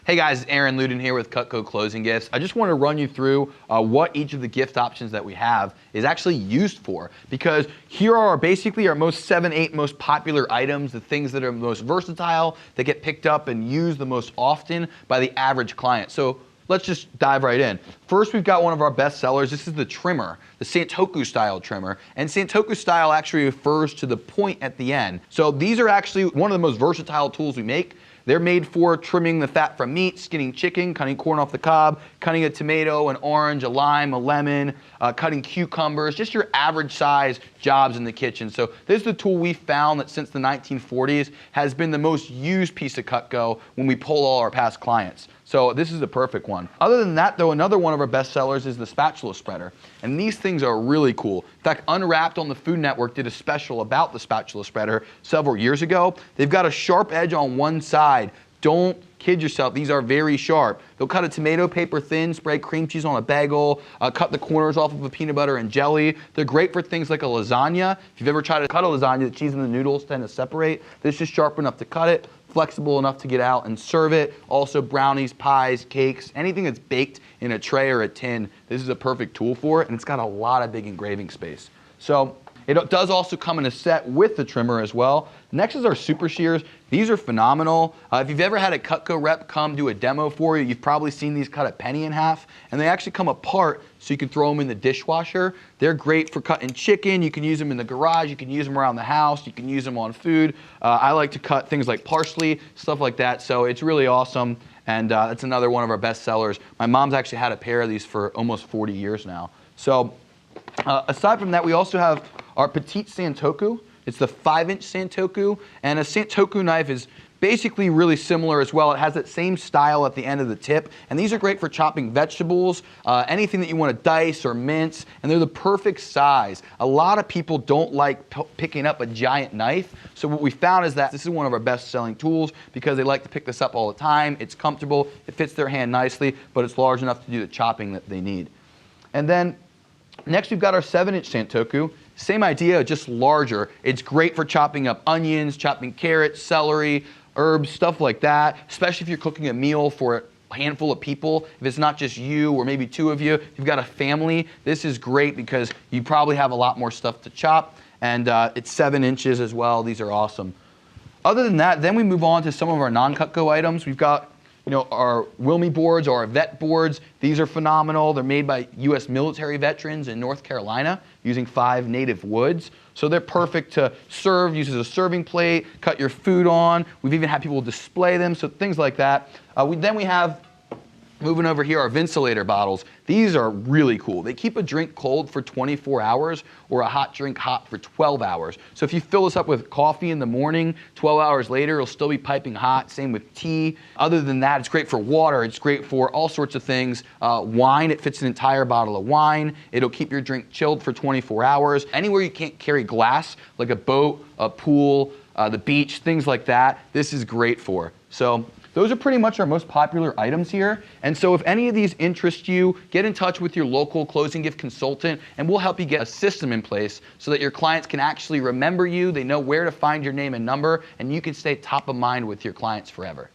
Hey guys, Aaron Luden here with Cutco Closing Gifts. I just want to run you through what each of the gift options that we have is actually used for, because here are basically our most 7-8 most popular items, the things that are most versatile, that get picked up and used the most often by the average client. So let's just dive right in. First, we've got one of our best sellers. This is the trimmer, the Santoku style trimmer. And Santoku style actually refers to the point at the end. So these are actually one of the most versatile tools we make. They're made for trimming the fat from meat, skinning chicken, cutting corn off the cob, cutting a tomato, an orange, a lime, a lemon, cutting cucumbers, just your average size jobs in the kitchen. So this is the tool we found that since the 1940s has been the most used piece of Cutco when we poll all our past clients. So this is a perfect one. Other than that though, another one of our best sellers is the spatula spreader. And these things are really cool. In fact, Unwrapped on the Food Network did a special about the spatula spreader several years ago. They've got a sharp edge on one side. Don't kid yourself, these are very sharp. They'll cut a tomato paper thin, spray cream cheese on a bagel, cut the corners off of a peanut butter and jelly. They're great for things like a lasagna. If you've ever tried to cut a lasagna, the cheese and the noodles tend to separate. This is just sharp enough to cut it, flexible enough to get out and serve it. Also brownies, pies, cakes, anything that's baked in a tray or a tin, this is a perfect tool for it, and it's got a lot of big engraving space. So it does also come in a set with the trimmer as well. Next is our super shears. These are phenomenal. If you've ever had a Cutco rep come do a demo for you, you've probably seen these cut a penny in half, and they actually come apart so you can throw them in the dishwasher. They're great for cutting chicken. You can use them in the garage. You can use them around the house. You can use them on food. I like to cut things like parsley, stuff like that. So it's really awesome, and it's another one of our best sellers. My mom's actually had a pair of these for almost 40 years now. So aside from that, we also have our Petite Santoku. It's the 5-inch Santoku, and a Santoku knife is basically really similar as well. It has that same style at the end of the tip, and these are great for chopping vegetables, anything that you want to dice or mince, and they're the perfect size. A lot of people don't like picking up a giant knife, so what we found is that this is one of our best-selling tools because they like to pick this up all the time. It's comfortable, it fits their hand nicely, but it's large enough to do the chopping that they need. And then next we've got our 7-inch Santoku. Same idea, just larger. It's great for chopping up onions, chopping carrots, celery, herbs, stuff like that, especially if you're cooking a meal for a handful of people. If it's not just you or maybe 2 of you, if you've got a family, this is great because you probably have a lot more stuff to chop, and it's 7 inches as well. These are awesome. Other than that, then we move on to some of our non-Cutco items. We've got our Wilmy boards or our vet boards. These are phenomenal. They're made by U.S. military veterans in North Carolina using 5 native woods. So they're perfect to serve, use as a serving plate, cut your food on. We've even had people display them, so things like that. Then we have, moving over here, our Vinnsulator bottles. These are really cool. They keep a drink cold for 24 hours or a hot drink hot for 12 hours. So if you fill this up with coffee in the morning, 12 hours later, it'll still be piping hot. Same with tea. Other than that, it's great for water. It's great for all sorts of things. Wine, it fits an entire bottle of wine. It'll keep your drink chilled for 24 hours. Anywhere you can't carry glass, like a boat, a pool, the beach, things like that, this is great for. So those are pretty much our most popular items here. And so if any of these interest you, get in touch with your local closing gift consultant, and we'll help you get a system in place so that your clients can actually remember you, they know where to find your name and number, and you can stay top of mind with your clients forever.